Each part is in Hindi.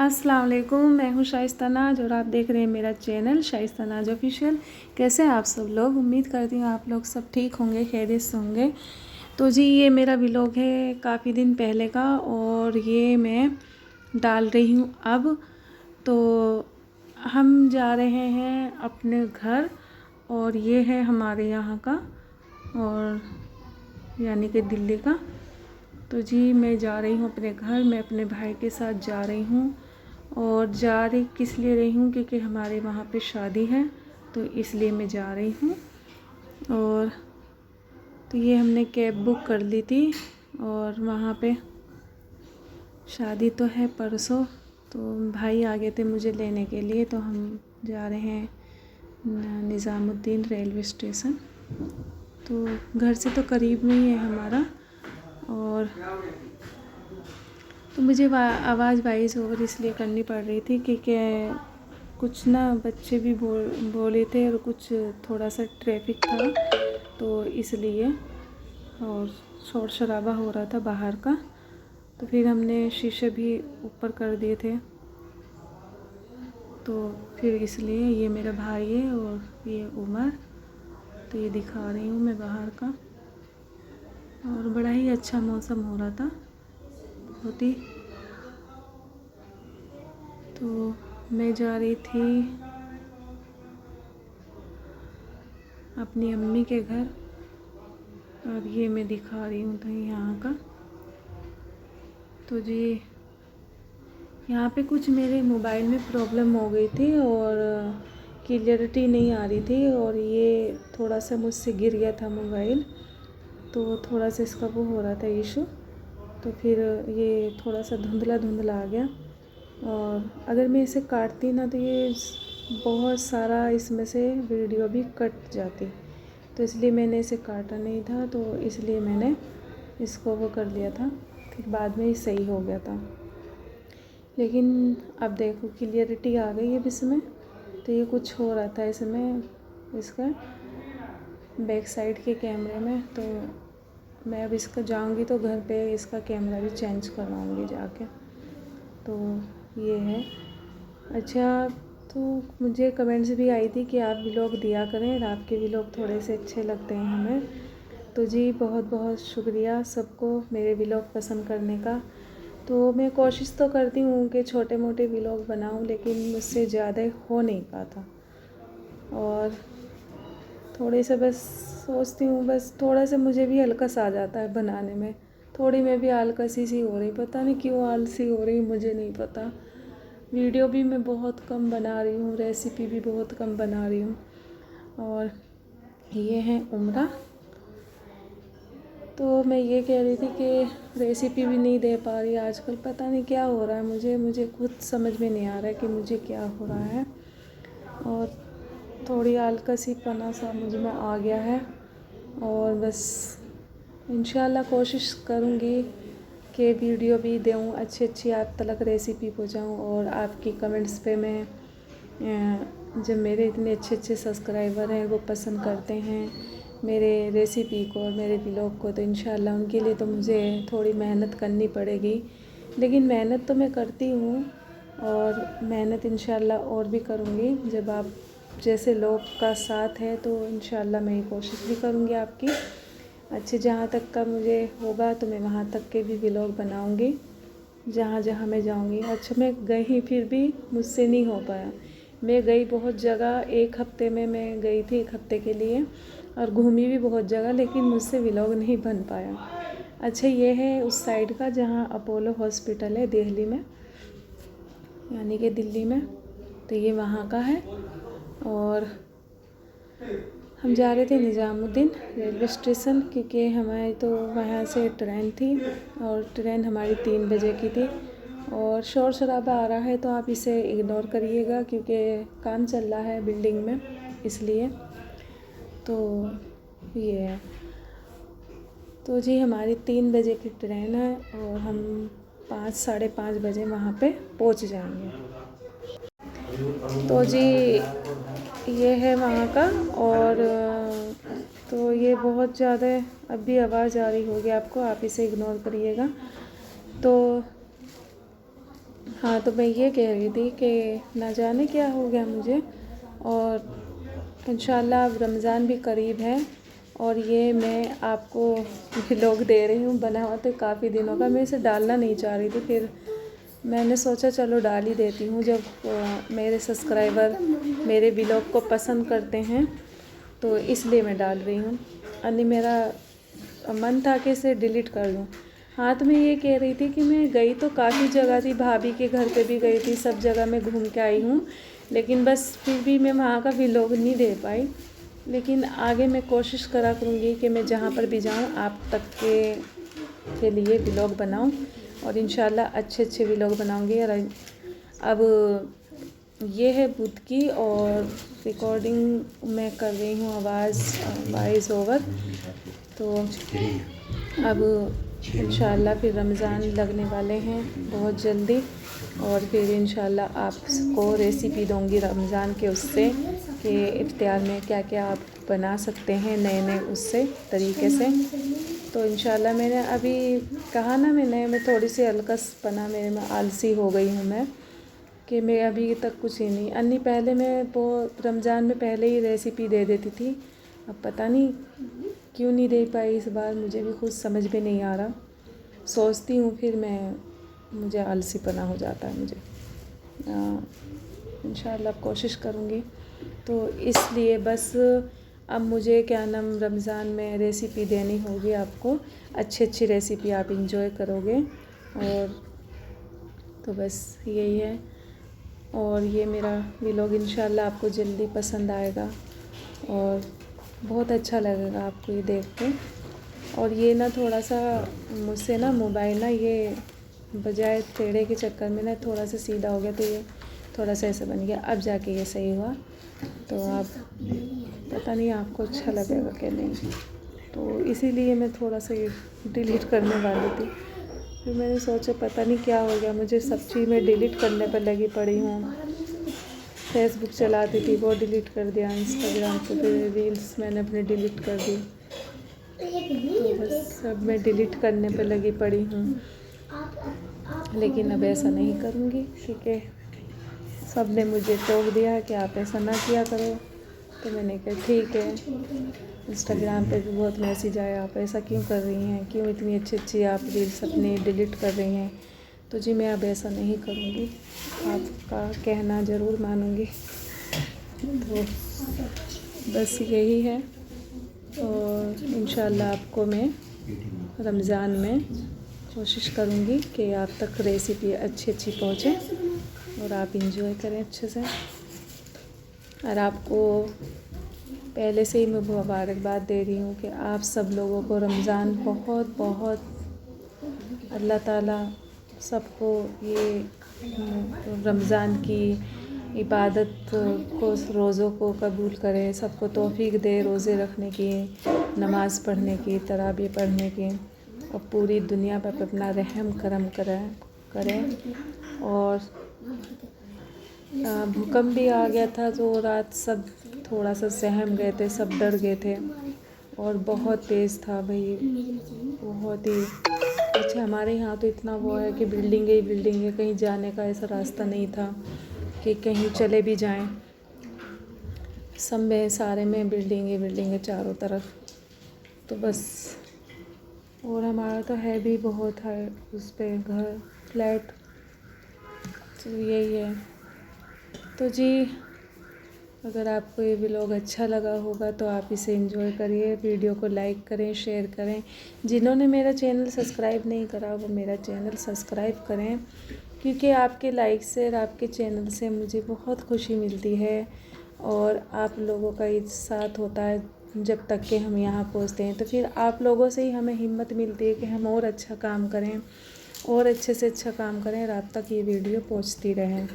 अस्सलाम वालेकुम, मैं हूँ शाइस्ता नाज और आप देख रहे हैं मेरा चैनल शाइस्ता नाज ऑफिशियल। कैसे हैं आप सब लोग? उम्मीद करती हूँ आप लोग सब ठीक होंगे, खैरियत से होंगे। तो जी ये मेरा व्लॉग है काफ़ी दिन पहले का और ये मैं डाल रही हूँ अब। तो हम जा रहे हैं अपने घर और ये है हमारे यहाँ का और यानी कि दिल्ली का। तो जी मैं जा रही हूँ अपने घर, मैं अपने भाई के साथ जा रही हूँ। और जा रही किस लिए रही हूँ क्योंकि हमारे वहाँ पे शादी है, तो इसलिए मैं जा रही हूँ। और तो ये हमने कैब बुक कर ली थी और वहाँ पे शादी तो है परसों, तो भाई आ गए थे मुझे लेने के लिए। तो हम जा रहे हैं निज़ामुद्दीन रेलवे स्टेशन। तो घर से तो करीब में ही है हमारा। और तो मुझे आवाज़ वॉइस ओवर इसलिए करनी पड़ रही थी क्योंकि कुछ ना बच्चे भी बोले थे और कुछ थोड़ा सा ट्रैफिक था तो इसलिए, और शोर शराबा हो रहा था बाहर का। तो फिर हमने शीशे भी ऊपर कर दिए थे। तो फिर इसलिए ये मेरा भाई है और ये उमर। तो ये दिखा रही हूँ मैं बाहर का। और बड़ा ही अच्छा मौसम हो रहा था बहुत ही। तो मैं जा रही थी अपनी अम्मी के घर और ये मैं दिखा रही हूँ तो यहाँ का। तो जी यहाँ पे कुछ मेरे मोबाइल में प्रॉब्लम हो गई थी और क्लियरिटी नहीं आ रही थी और ये थोड़ा सा मुझसे गिर गया था मोबाइल, तो थोड़ा सा इसका वो हो रहा था इशू। तो फिर ये थोड़ा सा धुंधला धुंधला आ गया और अगर मैं इसे काटती ना तो ये बहुत सारा इसमें से वीडियो भी कट जाती। तो इसलिए मैंने इसे काटा नहीं था, तो इसलिए मैंने इसको वो कर लिया था। फिर बाद में ही सही हो गया था। लेकिन अब देखो क्लियरिटी आ गई है इसमें। तो ये कुछ हो रहा था इसमें, इसका बैक साइड के कैमरे में। तो मैं अब इसका जाऊंगी तो घर पे इसका कैमरा भी चेंज करवाऊंगी जाके। तो ये है। अच्छा, तो मुझे कमेंट्स भी आई थी कि आप व्लॉग दिया करें, आपके व्लॉग थोड़े से अच्छे लगते हैं हमें। तो जी बहुत बहुत शुक्रिया सबको मेरे व्लॉग पसंद करने का। तो मैं कोशिश तो करती हूँ कि छोटे मोटे व्लॉग बनाऊँ, लेकिन मुझसे ज़्यादा हो नहीं पाता। और थोड़े से बस सोचती हूँ, बस थोड़ा सा मुझे भी आलस आ जाता है बनाने में। थोड़ी मैं भी आलसी सी हो रही, पता नहीं क्यों आलसी हो रही, मुझे नहीं पता। वीडियो भी मैं बहुत कम बना रही हूँ, रेसिपी भी बहुत कम बना रही हूँ। और ये है उम्रा। तो मैं ये कह रही थी कि रेसिपी भी नहीं दे पा रही आजकल, पता नहीं क्या हो रहा है मुझे खुद समझ में नहीं आ रहा है कि मुझे क्या हो रहा है। और थोड़ी आलसीपना सा मुझ में आ गया है। और बस इंशाल्लाह कोशिश करूँगी कि वीडियो भी दूँ अच्छी अच्छी आप तक रेसिपी पहुँचाऊँ। और आपकी कमेंट्स पे मैं जब मेरे इतने अच्छे अच्छे सब्सक्राइबर हैं वो पसंद करते हैं मेरे रेसिपी को और मेरे व्लॉग को, तो इंशाल्लाह उनके लिए तो मुझे थोड़ी मेहनत करनी पड़ेगी। लेकिन मेहनत तो मैं करती हूँ और मेहनत इंशाल्लाह और भी करूँगी। जब आप जैसे लोग का साथ है तो इंशाल्लाह मैं ये कोशिश भी करूँगी आपकी अच्छे, जहाँ तक का मुझे होगा तो मैं वहाँ तक के भी व्लॉग बनाऊँगी जहाँ जहाँ मैं जाऊँगी। अच्छा, मैं गई फिर भी मुझसे नहीं हो पाया। मैं गई बहुत जगह, एक हफ़्ते में मैं गई थी, एक हफ़्ते के लिए, और घूमी भी बहुत जगह, लेकिन मुझसे व्लॉग नहीं बन पाया। अच्छा, ये है उस साइड का जहाँ अपोलो हॉस्पिटल है दिल्ली में, यानी कि दिल्ली में। तो ये वहाँ का है। और हम जा रहे थे निज़ामुद्दीन रेलवे स्टेशन क्योंकि हमारी तो वहाँ से ट्रेन थी और ट्रेन हमारी 3 बजे की थी। और शोर शराबा आ रहा है तो आप इसे इग्नोर करिएगा क्योंकि काम चल रहा है बिल्डिंग में, इसलिए। तो ये है। तो जी हमारी 3 बजे की ट्रेन है और हम 5 साढ़े 5 बजे वहाँ पे पहुँच जाएंगे। तो जी ये है वहाँ का। और तो ये बहुत ज़्यादा अभी आवाज़ आ रही होगी आपको, आप इसे इग्नोर करिएगा। तो हाँ, तो मैं ये कह रही थी कि ना जाने क्या हो गया मुझे, और इंशाल्लाह अब रमज़ान भी करीब है, और ये मैं आपको व्लॉग दे रही हूँ। बना हुआ तो काफ़ी दिनों का, मैं इसे डालना नहीं चाह रही थी, फिर मैंने सोचा चलो डाल ही देती हूँ। जब मेरे सब्सक्राइबर मेरे व्लॉग को पसंद करते हैं तो इसलिए मैं डाल रही हूँ। अन्य मेरा मन था कि इसे डिलीट कर दूँ। हाँ, तो मैं ये कह रही थी कि मैं गई तो काफ़ी जगह थी, भाभी के घर पे भी गई थी, सब जगह मैं घूम के आई हूँ, लेकिन बस फिर भी मैं वहाँ का व्लॉग नहीं दे पाई। लेकिन आगे मैं कोशिश करा करूँगी कि मैं जहाँ पर भी जाऊँ आप तक के लिए व्लॉग बनाऊँ, और इंशाल्लाह अच्छे अच्छे व्लॉग बनाऊँगी। और अब ये है बुध की, और रिकॉर्डिंग मैं कर रही हूँ आवाज़ वॉइस ओवर। तो अब इंशाल्लाह फिर रमज़ान लगने वाले हैं बहुत जल्दी, और फिर इंशाल्लाह आपको रेसिपी दूँगी रमज़ान के उससे कि इफ्तियार में क्या क्या आप बना सकते हैं नए नए उससे तरीके से। तो इंशाल्लाह मैंने अभी कहा ना, मैं थोड़ी सी अलकसपना मेरे में, आलसी हो गई हूँ मैं, कि मैं अभी तक कुछ ही नहीं। अन्य पहले मैं वो रमज़ान में पहले ही रेसिपी दे देती थी, अब पता नहीं क्यों नहीं दे पाई इस बार, मुझे भी कुछ समझ में नहीं आ रहा। सोचती हूँ फिर मुझे आलसीपना हो जाता है मुझे। इंशाल्लाह कोशिश करूँगी। तो इसलिए बस अब मुझे क्या नाम रमज़ान में रेसिपी देनी होगी आपको, अच्छी अच्छी रेसिपी आप इंजॉय करोगे, और तो बस यही है। और ये मेरा व्लॉग इंशाल्लाह आपको जल्दी पसंद आएगा, और बहुत अच्छा लगेगा आपको ये देख के। और ये ना थोड़ा सा मुझसे ना मोबाइल ना ये बजाय टेढ़े के चक्कर में ना थोड़ा सा सीधा हो गया, तो ये थोड़ा सा ऐसा बन गया, अब जाके ये सही हुआ। तो आप पता नहीं आपको अच्छा लगेगा कि नहीं, तो इसीलिए मैं थोड़ा सा ये डिलीट करने वाली थी। फिर मैंने सोचा पता नहीं क्या हो गया मुझे, सब चीज़ मैं डिलीट करने पर लगी पड़ी हूँ। फेसबुक चलाती थी वो डिलीट कर दिया, इंस्टाग्राम पे फिर रील्स मैंने अपने डिलीट कर दी, तो बस सब मैं डिलीट करने पे लगी पड़ी हूँ। लेकिन अब ऐसा नहीं करूँगी, क्योंकि सब ने मुझे टोक दिया कि आप ऐसा ना किया करो। तो मैंने कहा ठीक है, इंस्टाग्राम पे भी बहुत मैसेज आया, आप ऐसा क्यों कर रही हैं, क्यों इतनी अच्छी अच्छी आप रील्स अपनी डिलीट कर रही हैं। तो जी मैं अब ऐसा नहीं करूँगी, आपका कहना ज़रूर मानूँगी। तो बस यही है, और इंशाल्लाह आपको मैं रमज़ान में कोशिश करूँगी कि आप तक रेसिपी अच्छी अच्छी पहुँचे, और आप इंजॉय करें अच्छे से। और आपको पहले से ही मैं मुबारकबाद दे रही हूँ कि आप सब लोगों को रमज़ान बहुत बहुत, अल्लाह ताला सबको ये रमज़ान की इबादत को, रोज़ों को कबूल करे, सबको तौफीक दे रोज़े रखने की, नमाज़ पढ़ने की, तरावी पढ़ने की, और पूरी दुनिया पर अपना रहम करम करें। और भूकंप भी आ गया था, तो रात सब थोड़ा सा सहम गए थे, सब डर गए थे, और बहुत तेज़ था भाई, बहुत ही। अच्छा, हमारे यहाँ तो इतना वो है कि बिल्डिंग ही बिल्डिंग है, कहीं जाने का ऐसा रास्ता नहीं था कि कहीं चले भी जाएं, सब में सारे में बिल्डिंग ही बिल्डिंग है चारों तरफ। तो बस, और हमारा तो है भी बहुत है उस पे घर, फ्लैट, तो यही है। तो जी अगर आपको ये व्लॉग अच्छा लगा होगा तो आप इसे एंजॉय करिए, वीडियो को लाइक करें, शेयर करें। जिन्होंने मेरा चैनल सब्सक्राइब नहीं करा वो मेरा चैनल सब्सक्राइब करें, क्योंकि आपके लाइक से और आपके चैनल से मुझे बहुत खुशी मिलती है, और आप लोगों का एक साथ होता है जब तक कि हम यहाँ पहुँचते हैं, तो फिर आप लोगों से ही हमें हिम्मत मिलती है कि हम और अच्छा काम करें, और अच्छे से अच्छा काम करें, और आप तक ये वीडियो पहुँचती रहे।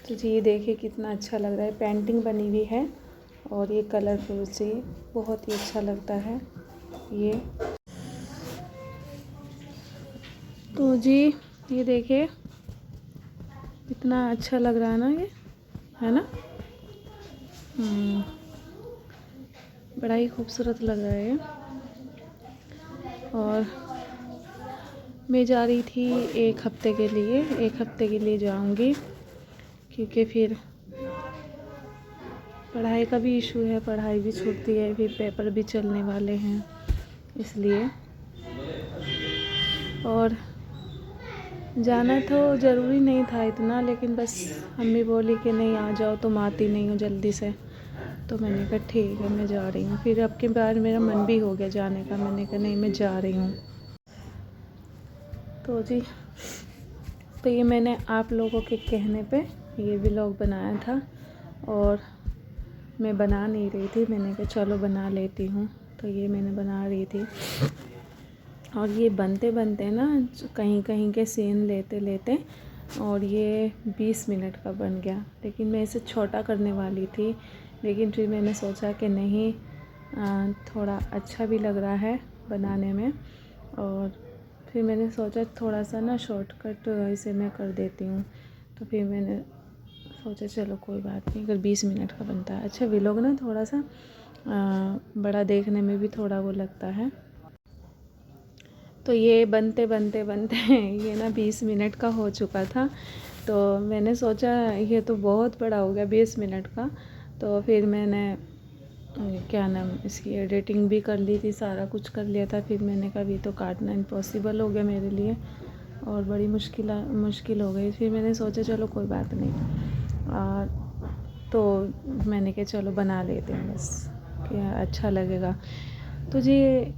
तो जी ये देखिए कितना अच्छा लग रहा है, पेंटिंग बनी हुई है, और ये कलरफुल से बहुत ही अच्छा लगता है ये। तो जी ये देखिए कितना अच्छा लग रहा है ना, ये है ना, बड़ा ही खूबसूरत लग रहा है ये। और मैं जा रही थी 1 हफ़्ते के लिए, 1 हफ़्ते के लिए जाऊंगी क्योंकि फिर पढ़ाई का भी इशू है, पढ़ाई भी छूटती है, फिर पेपर भी चलने वाले हैं इसलिए। और जाना तो ज़रूरी नहीं था इतना, लेकिन बस अम्मी बोली कि नहीं आ जाओ, तुम आती नहीं हो जल्दी से, तो मैंने कहा ठीक है मैं जा रही हूँ। फिर अब के बाद मेरा मन भी हो गया जाने का, मैंने कहा नहीं मैं जा रही हूँ। तो जी, तो ये मैंने आप लोगों के कहने पे ये व्लॉग बनाया था और मैं बना नहीं रही थी, मैंने कहा चलो बना लेती हूँ, तो ये मैंने बना रही थी। और ये बनते बनते ना कहीं कहीं के सीन लेते लेते और ये 20 मिनट का बन गया, लेकिन मैं इसे छोटा करने वाली थी, लेकिन फिर मैंने सोचा कि नहीं, थोड़ा अच्छा भी लग रहा है बनाने में, और फिर मैंने सोचा थोड़ा सा ना शॉर्टकट इसे मैं कर देती हूँ। तो फिर मैंने सोचा चलो कोई बात नहीं, अगर 20 मिनट का बनता है। अच्छा व्लॉग ना थोड़ा सा बड़ा देखने में भी थोड़ा वो लगता है। तो ये बनते बनते बनते ये ना 20 मिनट का हो चुका था, तो मैंने सोचा ये तो बहुत बड़ा हो गया 20 मिनट का। तो फिर मैंने क्या नाम इसकी एडिटिंग भी कर ली थी, सारा कुछ कर लिया था। फिर मैंने कहा अभी तो काटना इम्पॉसिबल हो गया मेरे लिए और बड़ी मुश्किल हो गई। फिर मैंने सोचा चलो कोई बात नहीं, तो मैंने कहा चलो बना लेते हैं बस, क्या अच्छा लगेगा। तो जी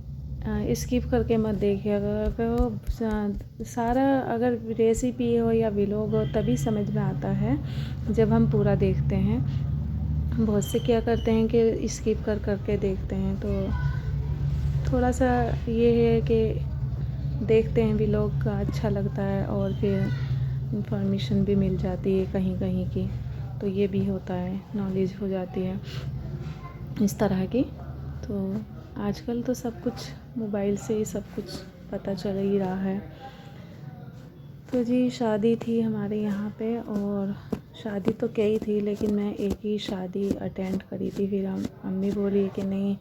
स्किप करके मत देखिएगा, अगर सारा अगर रेसिपी हो या व्लॉग हो तभी समझ में आता है जब हम पूरा देखते हैं। बहुत से क्या करते हैं कि स्किप कर करके देखते हैं, तो थोड़ा सा ये है कि देखते हैं व्लॉग का अच्छा लगता है और फिर इंफॉर्मेशन भी मिल जाती है कहीं कहीं की, तो ये भी होता है, नॉलेज हो जाती है इस तरह की। तो आजकल तो सब कुछ मोबाइल से ही सब कुछ पता चल ही रहा है। तो जी शादी थी हमारे यहाँ पे, और शादी तो कई थी लेकिन मैं एक ही शादी अटेंड करी थी। फिर अम्मी बोली कि नहीं,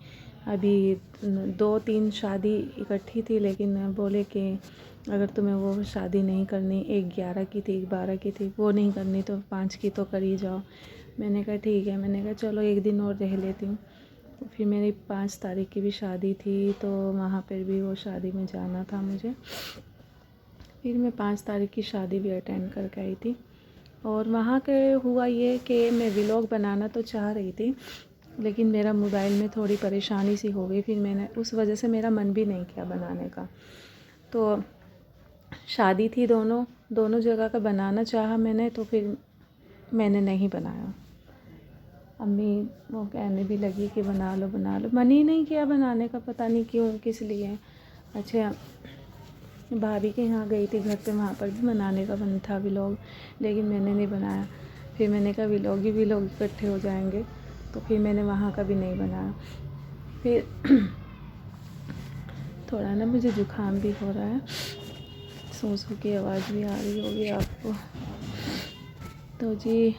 अभी 2-3 शादी इकट्ठी थी, लेकिन बोले कि अगर तुम्हें वो शादी नहीं करनी, एक 11 की थी, एक 12 की थी, वो नहीं करनी तो 5 की तो कर ही जाओ। मैंने कहा ठीक है, मैंने कहा चलो एक दिन और रह लेती हूँ। तो फिर मेरी 5 तारीख की भी शादी थी, तो वहाँ पर भी वो शादी में जाना था मुझे। फिर मैं 5 तारीख की शादी भी अटेंड करके आई थी। और वहाँ के हुआ ये कि मैं व्लॉग बनाना तो चाह रही थी, लेकिन मेरा मोबाइल में थोड़ी परेशानी सी हो गई, फिर मैंने उस वजह से मेरा मन भी नहीं किया बनाने का। तो शादी थी, दोनों जगह का बनाना चाहा मैंने, तो फिर मैंने नहीं बनाया। अम्मी वो कहने भी लगी कि बना लो बना लो, मन ही नहीं किया बनाने का, पता नहीं क्यों किस लिए। अच्छा भाभी के यहाँ गई थी घर पे, वहाँ पर भी बनाने का मन था व्लॉग, लेकिन मैंने नहीं बनाया। फिर मैंने कहा व्लॉग इकट्ठे हो जाएंगे, तो फिर मैंने वहाँ का भी नहीं बनाया। फिर थोड़ा ना मुझे ज़ुकाम भी हो रहा है, सू की आवाज़ भी आ रही होगी आपको। तो जी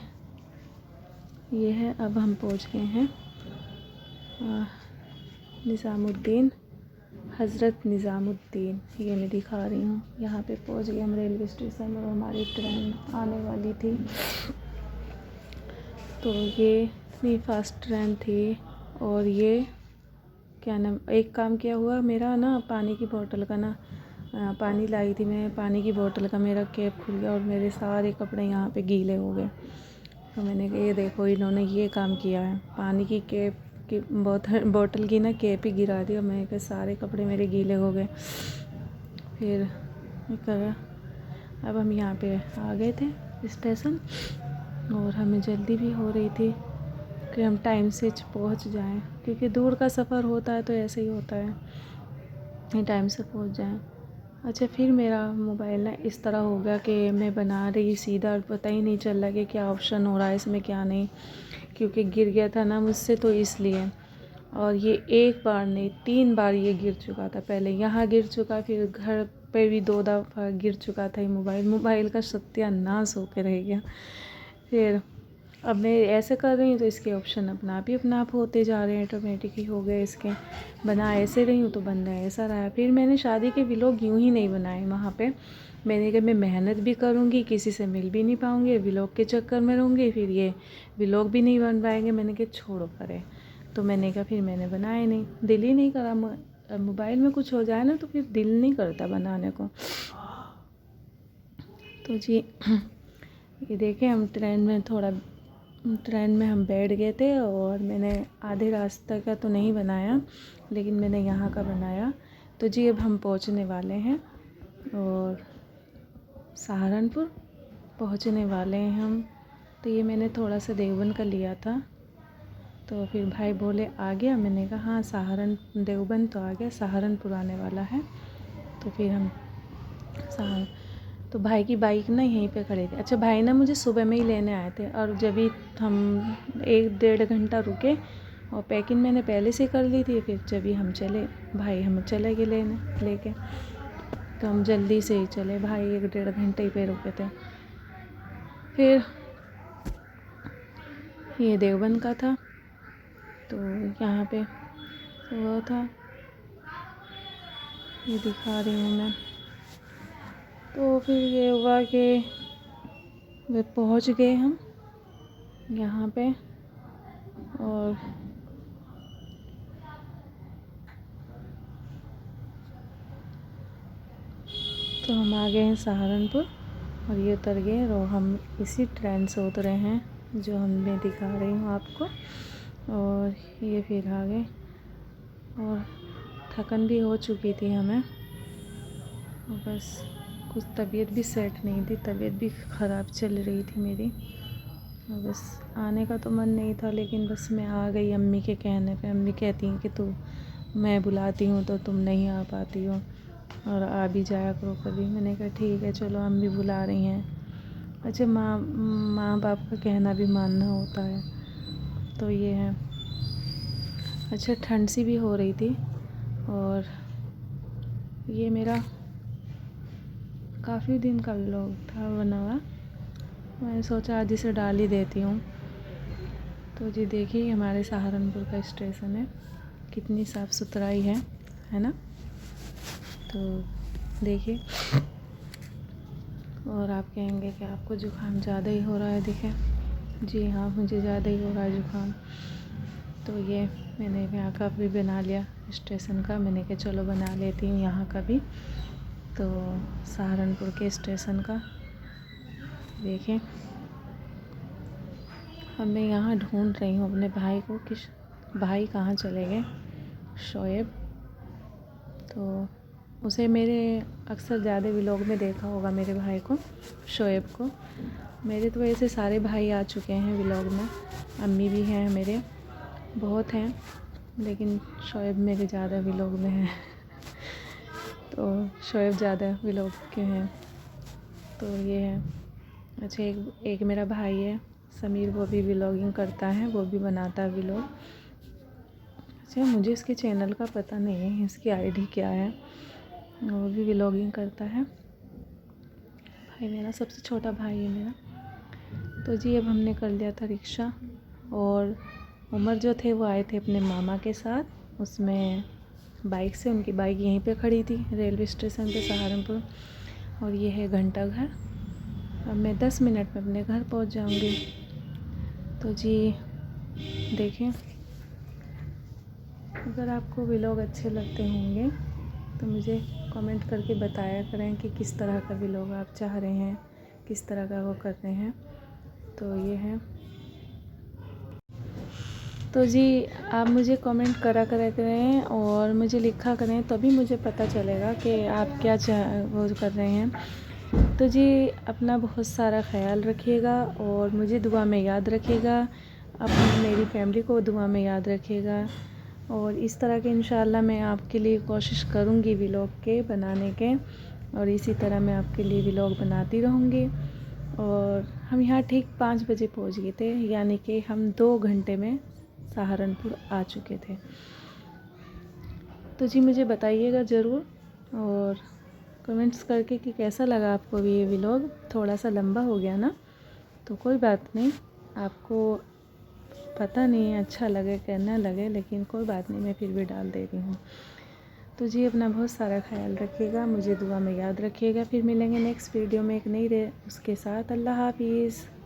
ये है, अब हम पहुँच गए हैं निज़ामुद्दीन, हज़रत निज़ामुद्दीन, ये मैं दिखा रही हूँ। यहाँ पे पहुँच गए हम रेलवे स्टेशन, और हमारी ट्रेन आने वाली थी। तो ये इतनी फास्ट ट्रेन थी। और ये क्या नाम, एक काम क्या हुआ मेरा ना, पानी की बोतल का ना, पानी लाई थी मैं, पानी की बोतल का मेरा कैप खुल गया और मेरे सारे कपड़े यहाँ पे गीले हो गए। तो मैंने कहा ये देखो इन्होंने ये काम किया है, पानी की कैप की बोतल की ना कैप ही गिरा दी, और मैं कहा सारे कपड़े मेरे गीले हो गए। फिर कहा अब हम यहाँ पे आ गए थे स्टेशन, और हमें जल्दी भी हो रही थी कि हम टाइम से पहुँच जाएं, क्योंकि दूर का सफ़र होता है तो ऐसे ही होता है, टाइम से पहुँच जाएं। अच्छा फिर मेरा मोबाइल ना इस तरह हो गया कि मैं बना रही सीधा, और पता ही नहीं चल रहा कि क्या ऑप्शन हो रहा है इसमें क्या नहीं, क्योंकि गिर गया था ना मुझसे, तो इसलिए। और ये एक बार नहीं 3 बार ये गिर चुका था, पहले यहाँ गिर चुका, फिर घर पे भी 2 दफ़ा गिर चुका था ये मोबाइल का सत्यानाश होकर रह गया। फिर अब मैं ऐसे कर रही हूँ तो इसके ऑप्शन अपना आप होते जा रहे हैं, ऑटोमेटिक ही हो गए इसके। बना ऐसे रही हूँ तो बनना ऐसा रहा। फिर मैंने शादी के व्लॉग यूँ ही नहीं बनाए वहाँ पे। मैंने कहा मैं मेहनत भी करूँगी, किसी से मिल भी नहीं पाऊँगी, व्लॉग के चक्कर में रहूँगी, फिर ये व्लॉग भी नहीं बन पाएंगे। मैंने कहा छोड़ो परे, तो मैंने कहा फिर मैंने बनाए नहीं, दिल ही नहीं करा। मोबाइल में कुछ हो जाए ना तो फिर दिल नहीं करता बनाने को। तो जी ये देखें, हम ट्रेन में हम बैठ गए थे और मैंने आधे रास्ते का तो नहीं बनाया, लेकिन मैंने यहाँ का बनाया। तो जी अब हम पहुँचने वाले हैं और सहारनपुर पहुँचने वाले हैं हम। तो ये मैंने थोड़ा सा देवबंद का लिया था, तो फिर भाई बोले आ गया। मैंने कहा हाँ देवबंद तो आ गया, सहारनपुर आने वाला है। तो फिर हम तो भाई की बाइक ना यहीं पे खड़ी थी। अच्छा, भाई ना मुझे सुबह में ही लेने आए थे और जब भी हम 1-1.5 घंटा रुके और पैकिंग मैंने पहले से कर ली थी। फिर जब भी हम चले, भाई हम चले गए लेके, तो हम जल्दी से ही चले। भाई 1-1.5 घंटे ही पे रुके थे। फिर ये देवबंद का था, तो यहाँ पे वो था, ये दिखा रही हूँ मैं। तो फिर ये हुआ कि वे पहुँच गए हम यहाँ पे और तो हम आ गए हैं सहारनपुर और ये उतर गए और हम इसी ट्रेन से उतरे हैं जो मैं दिखा रही हूँ आपको। और ये फिर आ गए और थकन भी हो चुकी थी हमें, और बस कुछ तबीयत भी सेट नहीं थी, तबीयत भी ख़राब चल रही थी मेरी, और बस आने का तो मन नहीं था, लेकिन बस मैं आ गई अम्मी के कहने पे। अम्मी कहती हैं कि मैं बुलाती हूँ तो तुम नहीं आ पाती हो और आ भी जाया करो कभी। मैंने कहा ठीक है चलो, अम्मी बुला रही हैं। अच्छा, माँ बाप का कहना भी मानना होता है, तो ये है। अच्छा, ठंड सी भी हो रही थी और ये मेरा काफ़ी दिन का व्लॉग था बना हुआ, मैंने सोचा आज इसे डाल ही देती हूँ। तो जी देखिए हमारे सहारनपुर का स्टेशन है, कितनी साफ़ सुथराई है ना। तो देखिए, और आप कहेंगे कि आपको ज़ुकाम ज़्यादा ही हो रहा है। देखें जी हाँ, मुझे ज़्यादा ही हो रहा है ज़ुकाम। तो ये मैंने यहाँ का भी बना लिया स्टेशन का। मैंने कहा चलो बना लेती हूँ यहाँ का भी। तो सहारनपुर के स्टेशन का देखें, अब मैं यहाँ ढूंढ रही हूँ अपने भाई को कि भाई कहाँ चले गए, शोएब। तो उसे मेरे अक्सर ज़्यादा व्लॉग में देखा होगा, मेरे भाई को, शोएब को। मेरे तो ऐसे सारे भाई आ चुके हैं व्लॉग में, अम्मी भी हैं मेरे, बहुत हैं, लेकिन शोएब मेरे ज़्यादा व्लॉग में हैं। तो शोएब ज़्यादा व्लॉग के हैं, तो ये है। अच्छा, एक मेरा भाई है समीर, वो भी व्लॉगिंग करता है, वो भी बनाता है व्लॉग। अच्छा, मुझे इसके चैनल का पता नहीं है, इसकी आईडी क्या है, वो भी व्लॉगिंग करता है। भाई मेरा सबसे छोटा भाई है मेरा। तो जी अब हमने कर लिया था रिक्शा, और उमर जो थे वो आए थे अपने मामा के साथ, उसमें बाइक से, उनकी बाइक यहीं पे खड़ी थी रेलवे स्टेशन पे सहारनपुर। और ये है घंटा घर। अब मैं 10 मिनट में अपने घर पहुंच जाऊंगी। तो जी देखें, अगर आपको व्लॉग अच्छे लगते होंगे तो मुझे कमेंट करके बताया करें कि किस तरह का व्लॉग आप चाह रहे हैं, किस तरह का वो कर रहे हैं। तो ये है। तो जी आप मुझे कमेंट करा करें और मुझे लिखा करें, तभी मुझे पता चलेगा कि आप क्या वो कर रहे हैं। तो जी अपना बहुत सारा ख्याल रखिएगा और मुझे दुआ में याद रखिएगा, अपनी मेरी फैमिली को दुआ में याद रखिएगा। और इस तरह के इंशाल्लाह मैं आपके लिए कोशिश करूँगी व्लॉग के बनाने के, और इसी तरह मैं आपके लिए व्लॉग बनाती रहूँगी। और हम यहाँ ठीक 5 बजे पहुँच गए थे, यानी कि हम 2 घंटे में सहारनपुर आ चुके थे। तो जी मुझे बताइएगा ज़रूर, और कमेंट्स करके कि कैसा लगा आपको भी ये व्लॉग। थोड़ा सा लंबा हो गया ना, तो कोई बात नहीं, आपको पता नहीं अच्छा लगे कि ना लगे, लेकिन कोई बात नहीं, मैं फिर भी डाल दे रही हूँ। तो जी अपना बहुत सारा ख्याल रखिएगा, मुझे दुआ में याद रखिएगा। फिर मिलेंगे नेक्स्ट वीडियो में एक नई उसके साथ। अल्लाह हाफिज़।